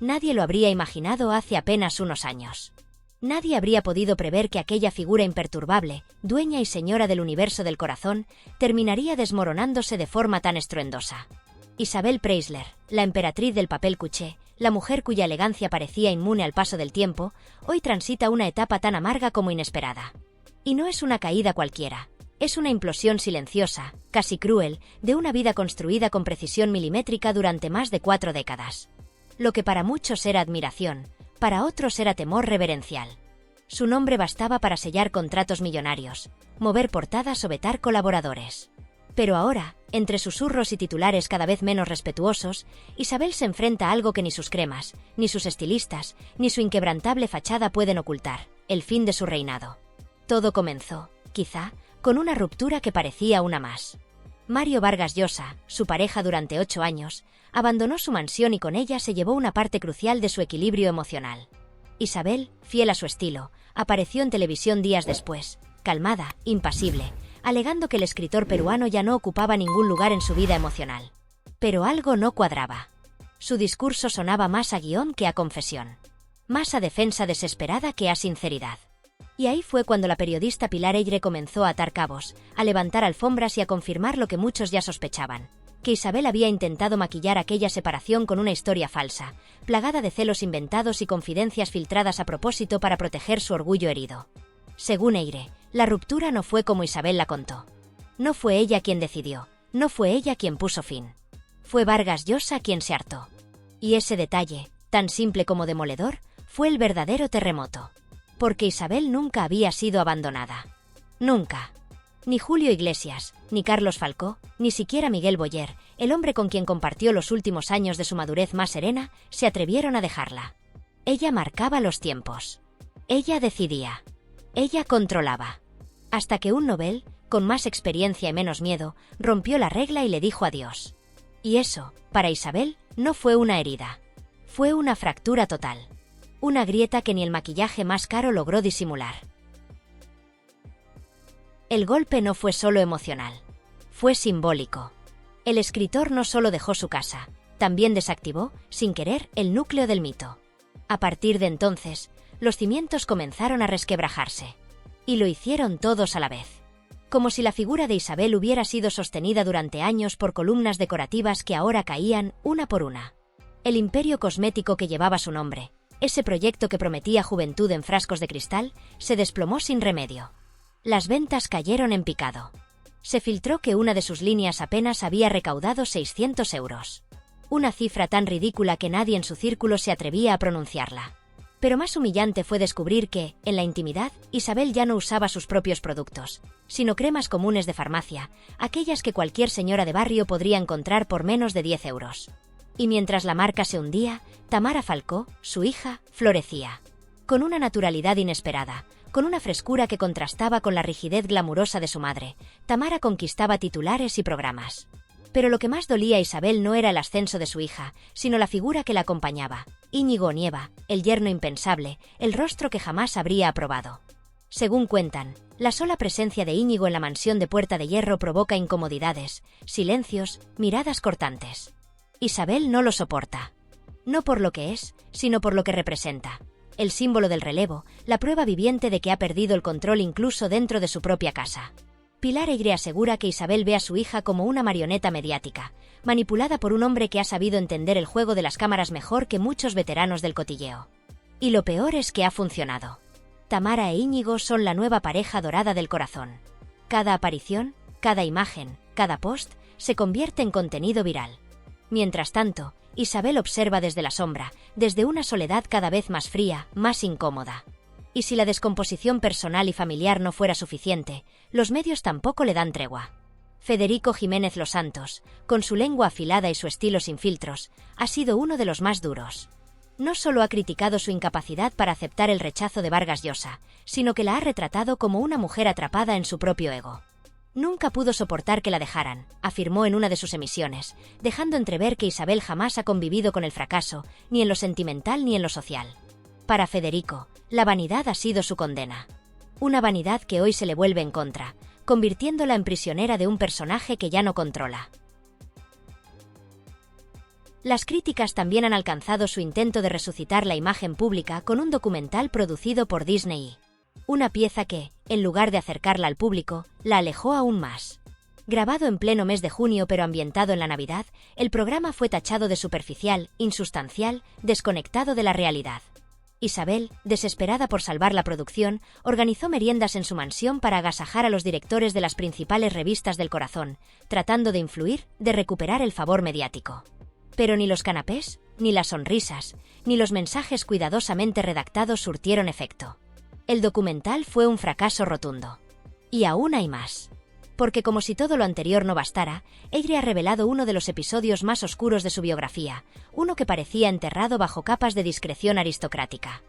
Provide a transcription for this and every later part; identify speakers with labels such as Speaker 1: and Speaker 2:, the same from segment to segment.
Speaker 1: Nadie lo habría imaginado hace apenas unos años. Nadie habría podido prever que aquella figura imperturbable, dueña y señora del universo del corazón, terminaría desmoronándose de forma tan estruendosa. Isabel Preisler, la emperatriz del papel cuché, la mujer cuya elegancia parecía inmune al paso del tiempo, hoy transita una etapa tan amarga como inesperada. Y no es una caída cualquiera. Es una implosión silenciosa, casi cruel, de una vida construida con precisión milimétrica durante más de 4 décadas. Lo que para muchos era admiración, para otros era temor reverencial. Su nombre bastaba para sellar contratos millonarios, mover portadas o vetar colaboradores. Pero ahora, entre susurros y titulares cada vez menos respetuosos, Isabel se enfrenta a algo que ni sus cremas, ni sus estilistas, ni su inquebrantable fachada pueden ocultar: el fin de su reinado. Todo comenzó, quizá, con una ruptura que parecía una más. Mario Vargas Llosa, su pareja durante 8 años, abandonó su mansión y con ella se llevó una parte crucial de su equilibrio emocional. Isabel, fiel a su estilo, apareció en televisión días después, calmada, impasible, alegando que el escritor peruano ya no ocupaba ningún lugar en su vida emocional. Pero algo no cuadraba. Su discurso sonaba más a guión que a confesión. Más a defensa desesperada que a sinceridad. Y ahí fue cuando la periodista Pilar Eyre comenzó a atar cabos, a levantar alfombras y a confirmar lo que muchos ya sospechaban: que Isabel había intentado maquillar aquella separación con una historia falsa, plagada de celos inventados y confidencias filtradas a propósito para proteger su orgullo herido. Según Eyre, la ruptura no fue como Isabel la contó. No fue ella quien decidió, no fue ella quien puso fin. Fue Vargas Llosa quien se hartó. Y ese detalle, tan simple como demoledor, fue el verdadero terremoto. Porque Isabel nunca había sido abandonada. Nunca. Ni Julio Iglesias, ni Carlos Falcó, ni siquiera Miguel Boyer, el hombre con quien compartió los últimos años de su madurez más serena, se atrevieron a dejarla. Ella marcaba los tiempos. Ella decidía. Ella controlaba. Hasta que un Nobel, con más experiencia y menos miedo, rompió la regla y le dijo adiós. Y eso, para Isabel, no fue una herida. Fue una fractura total. Una grieta que ni el maquillaje más caro logró disimular. El golpe no fue solo emocional. Fue simbólico. El escritor no solo dejó su casa, también desactivó, sin querer, el núcleo del mito. A partir de entonces, los cimientos comenzaron a resquebrajarse. Y lo hicieron todos a la vez. Como si la figura de Isabel hubiera sido sostenida durante años por columnas decorativas que ahora caían, una por una. El imperio cosmético que llevaba su nombre, ese proyecto que prometía juventud en frascos de cristal, se desplomó sin remedio. Las ventas cayeron en picado. Se filtró que una de sus líneas apenas había recaudado 600 euros. Una cifra tan ridícula que nadie en su círculo se atrevía a pronunciarla. Pero más humillante fue descubrir que, en la intimidad, Isabel ya no usaba sus propios productos, sino cremas comunes de farmacia, aquellas que cualquier señora de barrio podría encontrar por menos de 10 euros. Y mientras la marca se hundía, Tamara Falcó, su hija, florecía. Con una naturalidad inesperada, con una frescura que contrastaba con la rigidez glamurosa de su madre, Tamara conquistaba titulares y programas. Pero lo que más dolía a Isabel no era el ascenso de su hija, sino la figura que la acompañaba: Íñigo Onieva, el yerno impensable, el rostro que jamás habría aprobado. Según cuentan, la sola presencia de Íñigo en la mansión de Puerta de Hierro provoca incomodidades, silencios, miradas cortantes. Isabel no lo soporta. No por lo que es, sino por lo que representa. El símbolo del relevo, la prueba viviente de que ha perdido el control incluso dentro de su propia casa. Pilar Eyre asegura que Isabel ve a su hija como una marioneta mediática, manipulada por un hombre que ha sabido entender el juego de las cámaras mejor que muchos veteranos del cotilleo. Y lo peor es que ha funcionado. Tamara e Íñigo son la nueva pareja dorada del corazón. Cada aparición, cada imagen, cada post, se convierte en contenido viral. Mientras tanto, Isabel observa desde la sombra, desde una soledad cada vez más fría, más incómoda. Y si la descomposición personal y familiar no fuera suficiente, los medios tampoco le dan tregua. Federico Jiménez Los Santos, con su lengua afilada y su estilo sin filtros, ha sido uno de los más duros. No solo ha criticado su incapacidad para aceptar el rechazo de Vargas Llosa, sino que la ha retratado como una mujer atrapada en su propio ego. Nunca pudo soportar que la dejaran, afirmó en una de sus emisiones, dejando entrever que Isabel jamás ha convivido con el fracaso, ni en lo sentimental ni en lo social. Para Federico, la vanidad ha sido su condena. Una vanidad que hoy se le vuelve en contra, convirtiéndola en prisionera de un personaje que ya no controla. Las críticas también han alcanzado su intento de resucitar la imagen pública con un documental producido por Disney. Una pieza que, en lugar de acercarla al público, la alejó aún más. Grabado en pleno mes de junio pero ambientado en la Navidad, el programa fue tachado de superficial, insustancial, desconectado de la realidad. Isabel, desesperada por salvar la producción, organizó meriendas en su mansión para agasajar a los directores de las principales revistas del corazón, tratando de influir, de recuperar el favor mediático. Pero ni los canapés, ni las sonrisas, ni los mensajes cuidadosamente redactados surtieron efecto. El documental fue un fracaso rotundo. Y aún hay más. Porque como si todo lo anterior no bastara, Eyre ha revelado uno de los episodios más oscuros de su biografía, uno que parecía enterrado bajo capas de discreción aristocrática.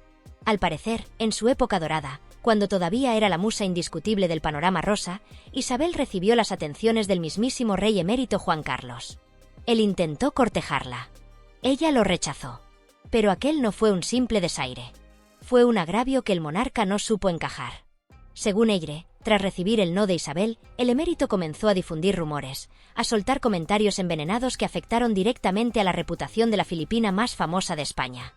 Speaker 1: Al parecer, en su época dorada, cuando todavía era la musa indiscutible del panorama rosa, Isabel recibió las atenciones del mismísimo rey emérito Juan Carlos. Él intentó cortejarla. Ella lo rechazó. Pero aquel no fue un simple desaire. Fue un agravio que el monarca no supo encajar. Según Eyre, tras recibir el no de Isabel, el emérito comenzó a difundir rumores, a soltar comentarios envenenados que afectaron directamente a la reputación de la filipina más famosa de España.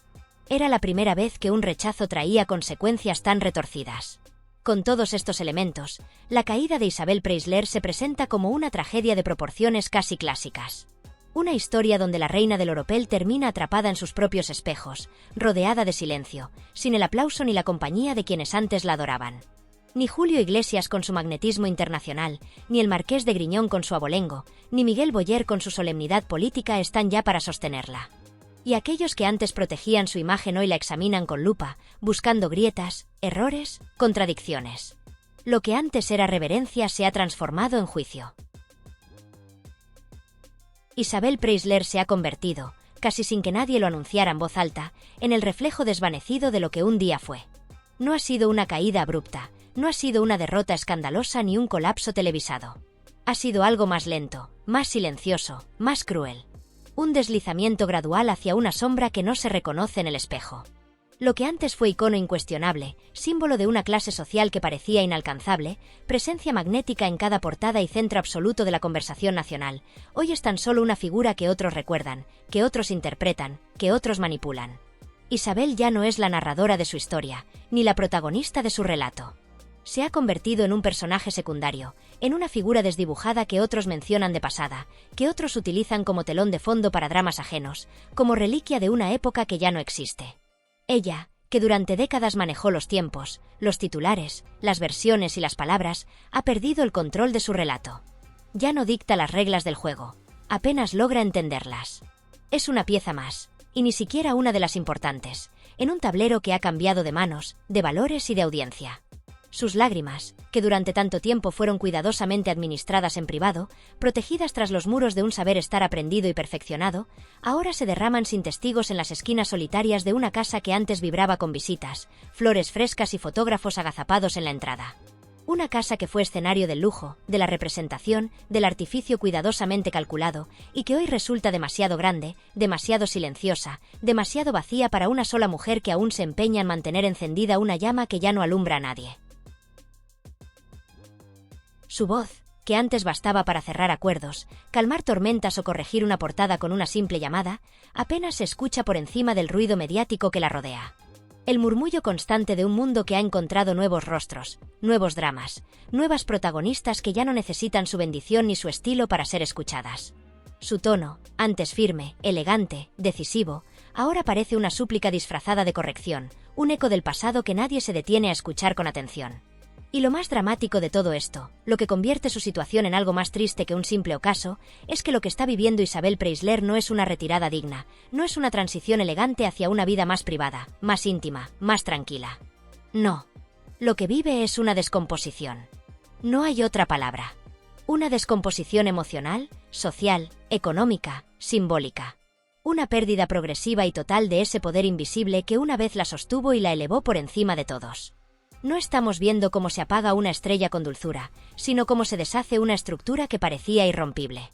Speaker 1: Era la primera vez que un rechazo traía consecuencias tan retorcidas. Con todos estos elementos, la caída de Isabel Preisler se presenta como una tragedia de proporciones casi clásicas. Una historia donde la reina del oropel termina atrapada en sus propios espejos, rodeada de silencio, sin el aplauso ni la compañía de quienes antes la adoraban. Ni Julio Iglesias con su magnetismo internacional, ni el marqués de Griñón con su abolengo, ni Miguel Boyer con su solemnidad política están ya para sostenerla. Y aquellos que antes protegían su imagen hoy la examinan con lupa, buscando grietas, errores, contradicciones. Lo que antes era reverencia se ha transformado en juicio. Isabel Preisler se ha convertido, casi sin que nadie lo anunciara en voz alta, en el reflejo desvanecido de lo que un día fue. No ha sido una caída abrupta, no ha sido una derrota escandalosa ni un colapso televisado. Ha sido algo más lento, más silencioso, más cruel. Un deslizamiento gradual hacia una sombra que no se reconoce en el espejo. Lo que antes fue icono incuestionable, símbolo de una clase social que parecía inalcanzable, presencia magnética en cada portada y centro absoluto de la conversación nacional, hoy es tan solo una figura que otros recuerdan, que otros interpretan, que otros manipulan. Isabel ya no es la narradora de su historia, ni la protagonista de su relato. Se ha convertido en un personaje secundario, en una figura desdibujada que otros mencionan de pasada, que otros utilizan como telón de fondo para dramas ajenos, como reliquia de una época que ya no existe. Ella, que durante décadas manejó los tiempos, los titulares, las versiones y las palabras, ha perdido el control de su relato. Ya no dicta las reglas del juego, apenas logra entenderlas. Es una pieza más, y ni siquiera una de las importantes, en un tablero que ha cambiado de manos, de valores y de audiencia. Sus lágrimas, que durante tanto tiempo fueron cuidadosamente administradas en privado, protegidas tras los muros de un saber estar aprendido y perfeccionado, ahora se derraman sin testigos en las esquinas solitarias de una casa que antes vibraba con visitas, flores frescas y fotógrafos agazapados en la entrada. Una casa que fue escenario del lujo, de la representación, del artificio cuidadosamente calculado, y que hoy resulta demasiado grande, demasiado silenciosa, demasiado vacía para una sola mujer que aún se empeña en mantener encendida una llama que ya no alumbra a nadie. Su voz, que antes bastaba para cerrar acuerdos, calmar tormentas o corregir una portada con una simple llamada, apenas se escucha por encima del ruido mediático que la rodea. El murmullo constante de un mundo que ha encontrado nuevos rostros, nuevos dramas, nuevas protagonistas que ya no necesitan su bendición ni su estilo para ser escuchadas. Su tono, antes firme, elegante, decisivo, ahora parece una súplica disfrazada de corrección, un eco del pasado que nadie se detiene a escuchar con atención. Y lo más dramático de todo esto, lo que convierte su situación en algo más triste que un simple ocaso, es que lo que está viviendo Isabel Preisler no es una retirada digna, no es una transición elegante hacia una vida más privada, más íntima, más tranquila. No. Lo que vive es una descomposición. No hay otra palabra. Una descomposición emocional, social, económica, simbólica. Una pérdida progresiva y total de ese poder invisible que una vez la sostuvo y la elevó por encima de todos. No estamos viendo cómo se apaga una estrella con dulzura, sino cómo se deshace una estructura que parecía irrompible.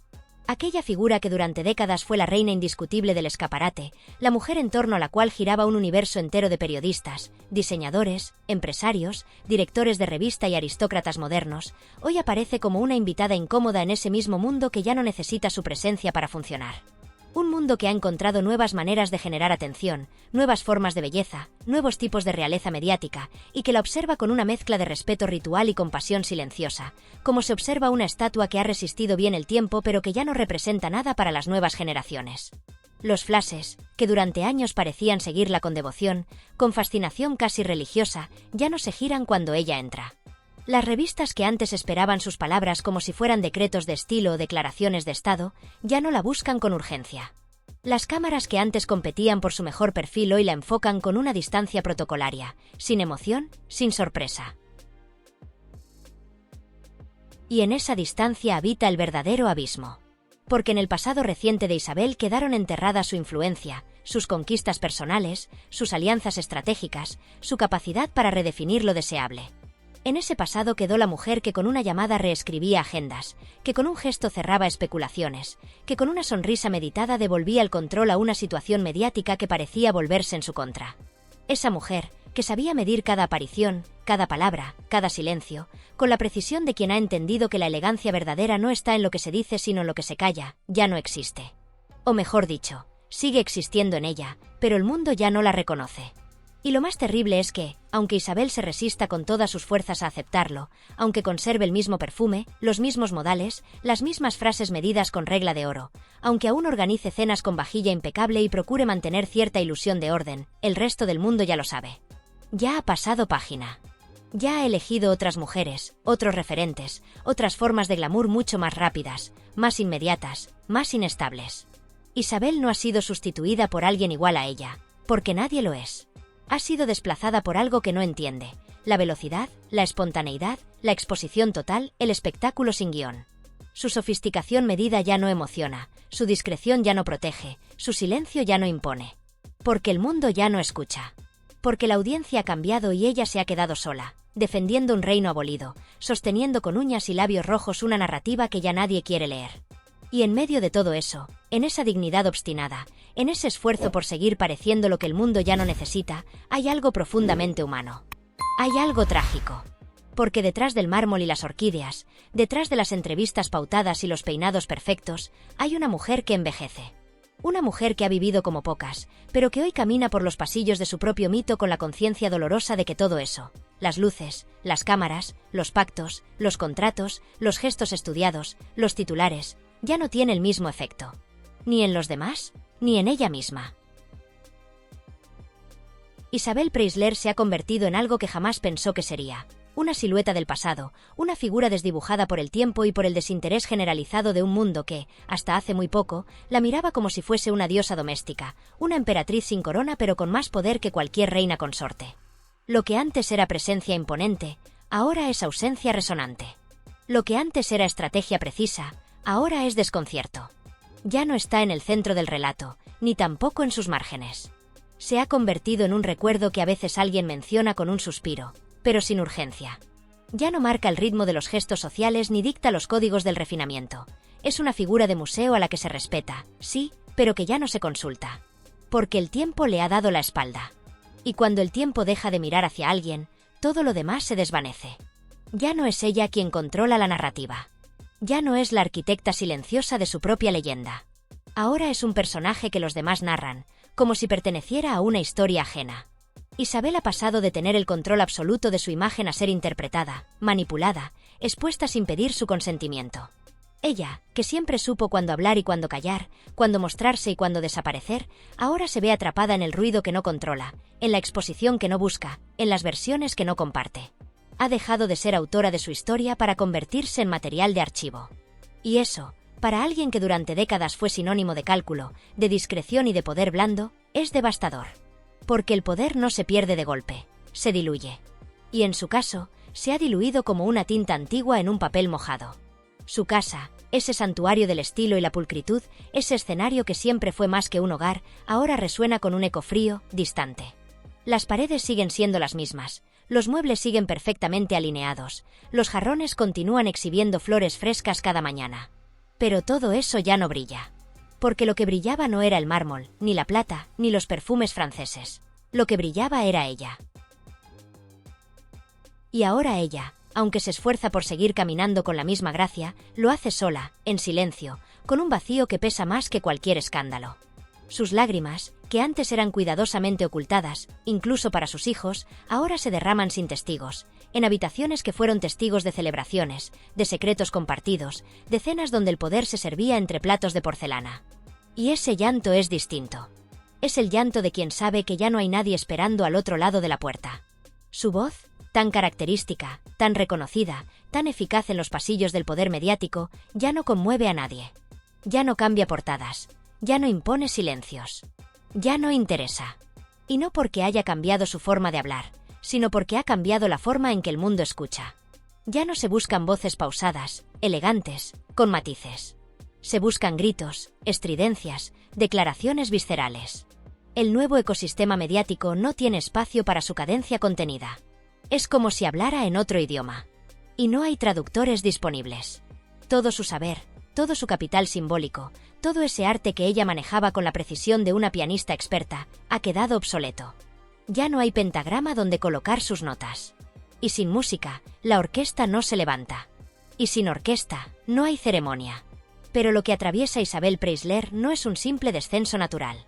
Speaker 1: Aquella figura que durante décadas fue la reina indiscutible del escaparate, la mujer en torno a la cual giraba un universo entero de periodistas, diseñadores, empresarios, directores de revista y aristócratas modernos, hoy aparece como una invitada incómoda en ese mismo mundo que ya no necesita su presencia para funcionar. Un mundo que ha encontrado nuevas maneras de generar atención, nuevas formas de belleza, nuevos tipos de realeza mediática, y que la observa con una mezcla de respeto ritual y compasión silenciosa, como se observa una estatua que ha resistido bien el tiempo pero que ya no representa nada para las nuevas generaciones. Los flashes, que durante años parecían seguirla con devoción, con fascinación casi religiosa, ya no se giran cuando ella entra. Las revistas que antes esperaban sus palabras como si fueran decretos de estilo o declaraciones de estado, ya no la buscan con urgencia. Las cámaras que antes competían por su mejor perfil hoy la enfocan con una distancia protocolaria, sin emoción, sin sorpresa. Y en esa distancia habita el verdadero abismo. Porque en el pasado reciente de Isabel quedaron enterradas su influencia, sus conquistas personales, sus alianzas estratégicas, su capacidad para redefinir lo deseable. En ese pasado quedó la mujer que con una llamada reescribía agendas, que con un gesto cerraba especulaciones, que con una sonrisa meditada devolvía el control a una situación mediática que parecía volverse en su contra. Esa mujer, que sabía medir cada aparición, cada palabra, cada silencio, con la precisión de quien ha entendido que la elegancia verdadera no está en lo que se dice sino en lo que se calla, ya no existe. O mejor dicho, sigue existiendo en ella, pero el mundo ya no la reconoce. Y lo más terrible es que, aunque Isabel se resista con todas sus fuerzas a aceptarlo, aunque conserve el mismo perfume, los mismos modales, las mismas frases medidas con regla de oro, aunque aún organice cenas con vajilla impecable y procure mantener cierta ilusión de orden, el resto del mundo ya lo sabe. Ya ha pasado página. Ya ha elegido otras mujeres, otros referentes, otras formas de glamour mucho más rápidas, más inmediatas, más inestables. Isabel no ha sido sustituida por alguien igual a ella, porque nadie lo es. Ha sido desplazada por algo que no entiende: la velocidad, la espontaneidad, la exposición total, el espectáculo sin guión. Su sofisticación medida ya no emociona, su discreción ya no protege, su silencio ya no impone. Porque el mundo ya no escucha. Porque la audiencia ha cambiado y ella se ha quedado sola, defendiendo un reino abolido, sosteniendo con uñas y labios rojos una narrativa que ya nadie quiere leer. Y en medio de todo eso, en esa dignidad obstinada, en ese esfuerzo por seguir pareciendo lo que el mundo ya no necesita, hay algo profundamente humano. Hay algo trágico. Porque detrás del mármol y las orquídeas, detrás de las entrevistas pautadas y los peinados perfectos, hay una mujer que envejece. Una mujer que ha vivido como pocas, pero que hoy camina por los pasillos de su propio mito con la conciencia dolorosa de que todo eso, las luces, las cámaras, los pactos, los contratos, los gestos estudiados, los titulares, ya no tiene el mismo efecto. Ni en los demás, ni en ella misma. Isabel Preisler se ha convertido en algo que jamás pensó que sería. Una silueta del pasado, una figura desdibujada por el tiempo y por el desinterés generalizado de un mundo que, hasta hace muy poco, la miraba como si fuese una diosa doméstica, una emperatriz sin corona pero con más poder que cualquier reina consorte. Lo que antes era presencia imponente, ahora es ausencia resonante. Lo que antes era estrategia precisa, ahora es desconcierto. Ya no está en el centro del relato, ni tampoco en sus márgenes. Se ha convertido en un recuerdo que a veces alguien menciona con un suspiro, pero sin urgencia. Ya no marca el ritmo de los gestos sociales ni dicta los códigos del refinamiento. Es una figura de museo a la que se respeta, sí, pero que ya no se consulta. Porque el tiempo le ha dado la espalda. Y cuando el tiempo deja de mirar hacia alguien, todo lo demás se desvanece. Ya no es ella quien controla la narrativa. Ya no es la arquitecta silenciosa de su propia leyenda. Ahora es un personaje que los demás narran, como si perteneciera a una historia ajena. Isabel ha pasado de tener el control absoluto de su imagen a ser interpretada, manipulada, expuesta sin pedir su consentimiento. Ella, que siempre supo cuándo hablar y cuándo callar, cuándo mostrarse y cuándo desaparecer, ahora se ve atrapada en el ruido que no controla, en la exposición que no busca, en las versiones que no comparte. Ha dejado de ser autora de su historia para convertirse en material de archivo. Y eso, para alguien que durante décadas fue sinónimo de cálculo, de discreción y de poder blando, es devastador. Porque el poder no se pierde de golpe, se diluye. Y en su caso, se ha diluido como una tinta antigua en un papel mojado. Su casa, ese santuario del estilo y la pulcritud, ese escenario que siempre fue más que un hogar, ahora resuena con un eco frío, distante. Las paredes siguen siendo las mismas, los muebles siguen perfectamente alineados, los jarrones continúan exhibiendo flores frescas cada mañana. Pero todo eso ya no brilla. Porque lo que brillaba no era el mármol, ni la plata, ni los perfumes franceses. Lo que brillaba era ella. Y ahora ella, aunque se esfuerza por seguir caminando con la misma gracia, lo hace sola, en silencio, con un vacío que pesa más que cualquier escándalo. Sus lágrimas, que antes eran cuidadosamente ocultadas, incluso para sus hijos, ahora se derraman sin testigos, en habitaciones que fueron testigos de celebraciones, de secretos compartidos, de cenas donde el poder se servía entre platos de porcelana. Y ese llanto es distinto. Es el llanto de quien sabe que ya no hay nadie esperando al otro lado de la puerta. Su voz, tan característica, tan reconocida, tan eficaz en los pasillos del poder mediático, ya no conmueve a nadie. Ya no cambia portadas. Ya no impone silencios. Ya no interesa. Y no porque haya cambiado su forma de hablar, sino porque ha cambiado la forma en que el mundo escucha. Ya no se buscan voces pausadas, elegantes, con matices. Se buscan gritos, estridencias, declaraciones viscerales. El nuevo ecosistema mediático no tiene espacio para su cadencia contenida. Es como si hablara en otro idioma. Y no hay traductores disponibles. Todo su saber, todo su capital simbólico, todo ese arte que ella manejaba con la precisión de una pianista experta, ha quedado obsoleto. Ya no hay pentagrama donde colocar sus notas. Y sin música, la orquesta no se levanta. Y sin orquesta, no hay ceremonia. Pero lo que atraviesa Isabel Preisler no es un simple descenso natural.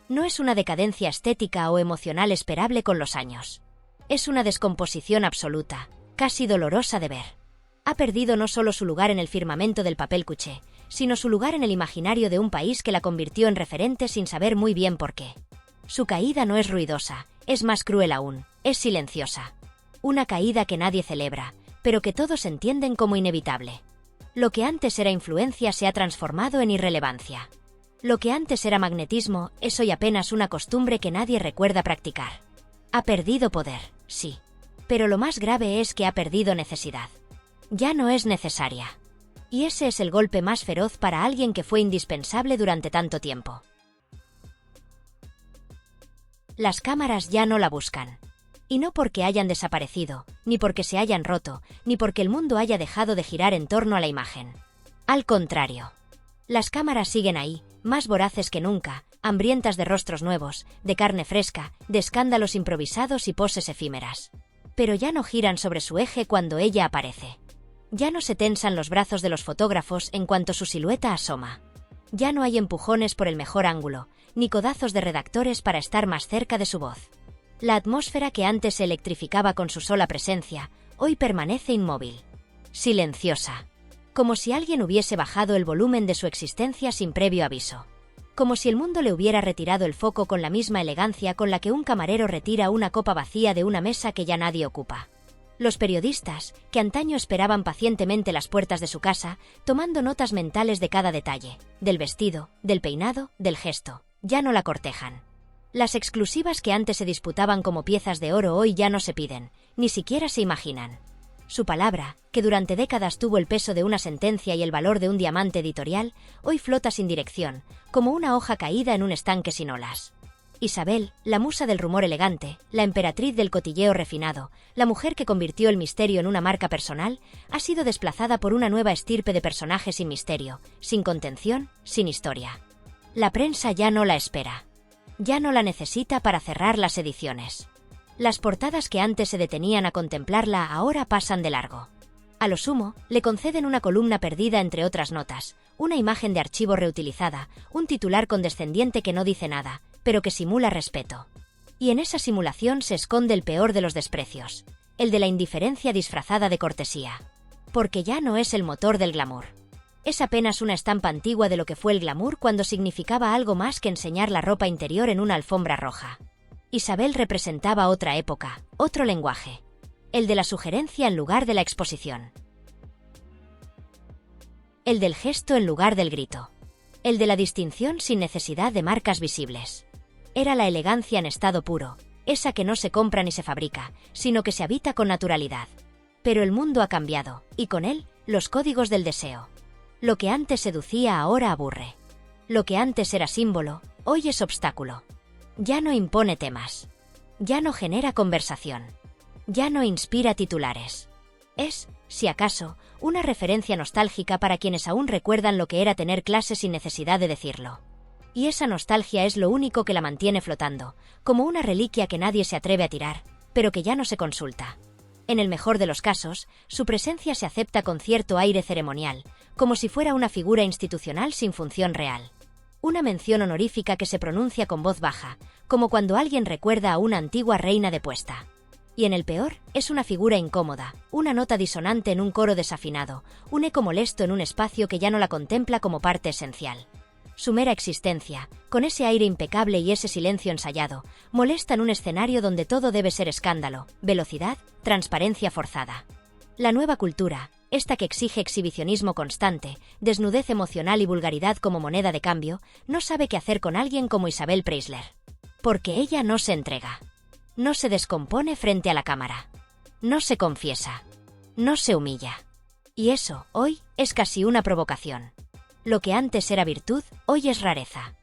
Speaker 1: No es una decadencia estética o emocional esperable con los años. Es una descomposición absoluta, casi dolorosa de ver. Ha perdido no solo su lugar en el firmamento del papel cuché, sino su lugar en el imaginario de un país que la convirtió en referente sin saber muy bien por qué. Su caída no es ruidosa, es más cruel aún, es silenciosa. Una caída que nadie celebra, pero que todos entienden como inevitable. Lo que antes era influencia se ha transformado en irrelevancia. Lo que antes era magnetismo es hoy apenas una costumbre que nadie recuerda practicar. Ha perdido poder, sí. Pero lo más grave es que ha perdido necesidad. Ya no es necesaria. Y ese es el golpe más feroz para alguien que fue indispensable durante tanto tiempo. Las cámaras ya no la buscan. Y no porque hayan desaparecido, ni porque se hayan roto, ni porque el mundo haya dejado de girar en torno a la imagen. Al contrario. Las cámaras siguen ahí, más voraces que nunca, hambrientas de rostros nuevos, de carne fresca, de escándalos improvisados y poses efímeras. Pero ya no giran sobre su eje cuando ella aparece. Ya no se tensan los brazos de los fotógrafos en cuanto su silueta asoma. Ya no hay empujones por el mejor ángulo, ni codazos de redactores para estar más cerca de su voz. La atmósfera que antes se electrificaba con su sola presencia, hoy permanece inmóvil. Silenciosa. Como si alguien hubiese bajado el volumen de su existencia sin previo aviso. Como si el mundo le hubiera retirado el foco con la misma elegancia con la que un camarero retira una copa vacía de una mesa que ya nadie ocupa. Los periodistas, que antaño esperaban pacientemente las puertas de su casa, tomando notas mentales de cada detalle, del vestido, del peinado, del gesto, ya no la cortejan. Las exclusivas que antes se disputaban como piezas de oro hoy ya no se piden, ni siquiera se imaginan. Su palabra, que durante décadas tuvo el peso de una sentencia y el valor de un diamante editorial, hoy flota sin dirección, como una hoja caída en un estanque sin olas. Isabel, la musa del rumor elegante, la emperatriz del cotilleo refinado, la mujer que convirtió el misterio en una marca personal, ha sido desplazada por una nueva estirpe de personajes sin misterio, sin contención, sin historia. La prensa ya no la espera. Ya no la necesita para cerrar las ediciones. Las portadas que antes se detenían a contemplarla ahora pasan de largo. A lo sumo, le conceden una columna perdida entre otras notas, una imagen de archivo reutilizada, un titular condescendiente que no dice nada, pero que simula respeto. Y en esa simulación se esconde el peor de los desprecios, el de la indiferencia disfrazada de cortesía. Porque ya no es el motor del glamour. Es apenas una estampa antigua de lo que fue el glamour cuando significaba algo más que enseñar la ropa interior en una alfombra roja. Isabel representaba otra época, otro lenguaje. El de la sugerencia en lugar de la exposición. El del gesto en lugar del grito. El de la distinción sin necesidad de marcas visibles. Era la elegancia en estado puro, esa que no se compra ni se fabrica, sino que se habita con naturalidad. Pero el mundo ha cambiado, y con él, los códigos del deseo. Lo que antes seducía ahora aburre. Lo que antes era símbolo, hoy es obstáculo. Ya no impone temas. Ya no genera conversación. Ya no inspira titulares. Es, si acaso, una referencia nostálgica para quienes aún recuerdan lo que era tener clase sin necesidad de decirlo. Y esa nostalgia es lo único que la mantiene flotando, como una reliquia que nadie se atreve a tirar, pero que ya no se consulta. En el mejor de los casos, su presencia se acepta con cierto aire ceremonial, como si fuera una figura institucional sin función real. Una mención honorífica que se pronuncia con voz baja, como cuando alguien recuerda a una antigua reina depuesta. Y en el peor, es una figura incómoda, una nota disonante en un coro desafinado, un eco molesto en un espacio que ya no la contempla como parte esencial. Su mera existencia, con ese aire impecable y ese silencio ensayado, molesta en un escenario donde todo debe ser escándalo, velocidad, transparencia forzada. La nueva cultura, esta que exige exhibicionismo constante, desnudez emocional y vulgaridad como moneda de cambio, no sabe qué hacer con alguien como Isabel Preisler. Porque ella no se entrega. No se descompone frente a la cámara. No se confiesa. No se humilla. Y eso, hoy, es casi una provocación. Lo que antes era virtud, hoy es rareza.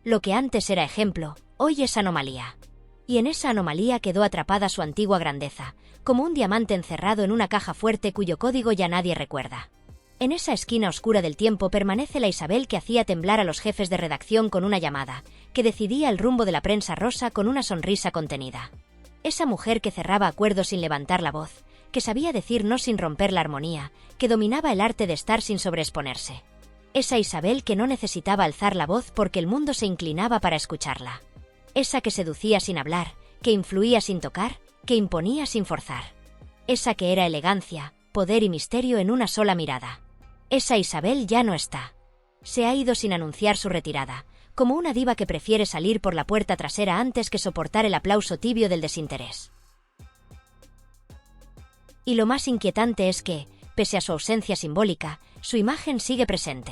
Speaker 1: Lo que antes era ejemplo, hoy es anomalía. Y en esa anomalía quedó atrapada su antigua grandeza, como un diamante encerrado en una caja fuerte cuyo código ya nadie recuerda. En esa esquina oscura del tiempo permanece la Isabel que hacía temblar a los jefes de redacción con una llamada, que decidía el rumbo de la prensa rosa con una sonrisa contenida. Esa mujer que cerraba acuerdos sin levantar la voz, que sabía decir no sin romper la armonía, que dominaba el arte de estar sin sobreexponerse. Esa Isabel que no necesitaba alzar la voz porque el mundo se inclinaba para escucharla. Esa que seducía sin hablar, que influía sin tocar, que imponía sin forzar. Esa que era elegancia, poder y misterio en una sola mirada. Esa Isabel ya no está. Se ha ido sin anunciar su retirada, como una diva que prefiere salir por la puerta trasera antes que soportar el aplauso tibio del desinterés. Y lo más inquietante es que, pese a su ausencia simbólica, su imagen sigue presente.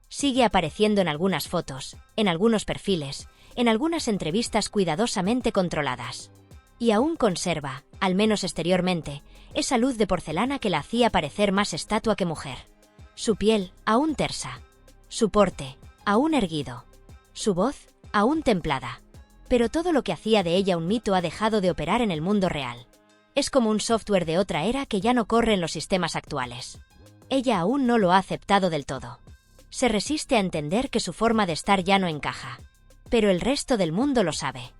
Speaker 1: Sigue apareciendo en algunas fotos, en algunos perfiles, en algunas entrevistas cuidadosamente controladas. Y aún conserva, al menos exteriormente, esa luz de porcelana que la hacía parecer más estatua que mujer. Su piel, aún tersa. Su porte, aún erguido. Su voz, aún templada. Pero todo lo que hacía de ella un mito ha dejado de operar en el mundo real. Es como un software de otra era que ya no corre en los sistemas actuales. Ella aún no lo ha aceptado del todo. Se resiste a entender que su forma de estar ya no encaja. Pero el resto del mundo lo sabe.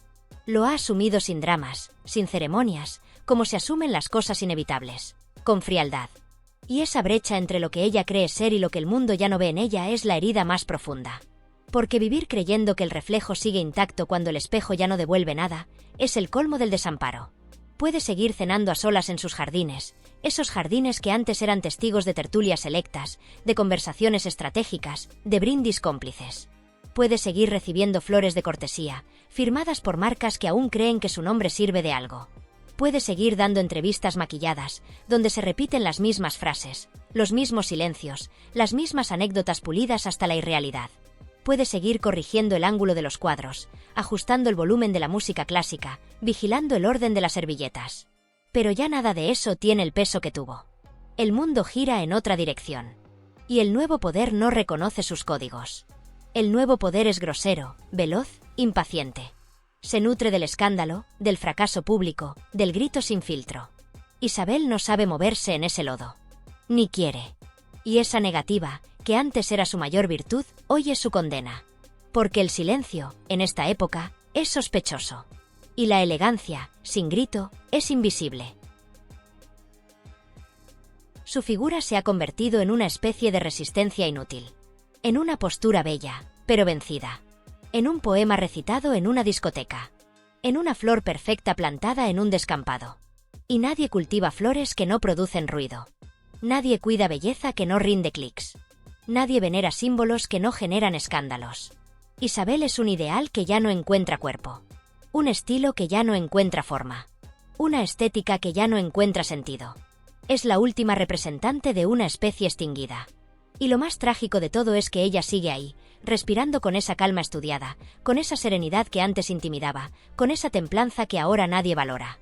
Speaker 1: Lo ha asumido sin dramas, sin ceremonias, como se asumen las cosas inevitables, con frialdad. Y esa brecha entre lo que ella cree ser y lo que el mundo ya no ve en ella es la herida más profunda. Porque vivir creyendo que el reflejo sigue intacto cuando el espejo ya no devuelve nada, es el colmo del desamparo. Puede seguir cenando a solas en sus jardines, esos jardines que antes eran testigos de tertulias selectas, de conversaciones estratégicas, de brindis cómplices. Puede seguir recibiendo flores de cortesía, firmadas por marcas que aún creen que su nombre sirve de algo. Puede seguir dando entrevistas maquilladas, donde se repiten las mismas frases, los mismos silencios, las mismas anécdotas pulidas hasta la irrealidad. Puede seguir corrigiendo el ángulo de los cuadros, ajustando el volumen de la música clásica, vigilando el orden de las servilletas. Pero ya nada de eso tiene el peso que tuvo. El mundo gira en otra dirección. Y el nuevo poder no reconoce sus códigos. El nuevo poder es grosero, veloz, impaciente. Se nutre del escándalo, del fracaso público, del grito sin filtro. Isabel no sabe moverse en ese lodo. Ni quiere. Y esa negativa, que antes era su mayor virtud, hoy es su condena. Porque el silencio, en esta época, es sospechoso. Y la elegancia, sin grito, es invisible. Su figura se ha convertido en una especie de resistencia inútil. En una postura bella, pero vencida. En un poema recitado en una discoteca. En una flor perfecta plantada en un descampado. Y nadie cultiva flores que no producen ruido. Nadie cuida belleza que no rinde clics. Nadie venera símbolos que no generan escándalos. Isabel es un ideal que ya no encuentra cuerpo. Un estilo que ya no encuentra forma. Una estética que ya no encuentra sentido. Es la última representante de una especie extinguida. Y lo más trágico de todo es que ella sigue ahí, respirando con esa calma estudiada, con esa serenidad que antes intimidaba, con esa templanza que ahora nadie valora.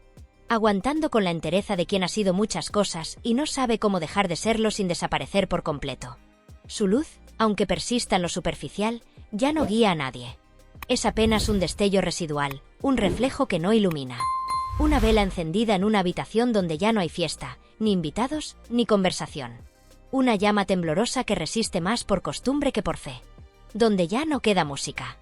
Speaker 1: Aguantando con la entereza de quien ha sido muchas cosas y no sabe cómo dejar de serlo sin desaparecer por completo. Su luz, aunque persista en lo superficial, ya no guía a nadie. Es apenas un destello residual, un reflejo que no ilumina. Una vela encendida en una habitación donde ya no hay fiesta, ni invitados, ni conversación. Una llama temblorosa que resiste más por costumbre que por fe. Donde ya no queda música.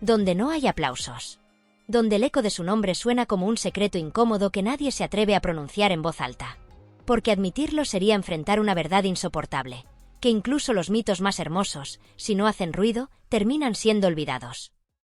Speaker 1: Donde no hay aplausos. Donde el eco de su nombre suena como un secreto incómodo que nadie se atreve a pronunciar en voz alta. Porque admitirlo sería enfrentar una verdad insoportable. que incluso los mitos más hermosos, si no hacen ruido, terminan siendo olvidados.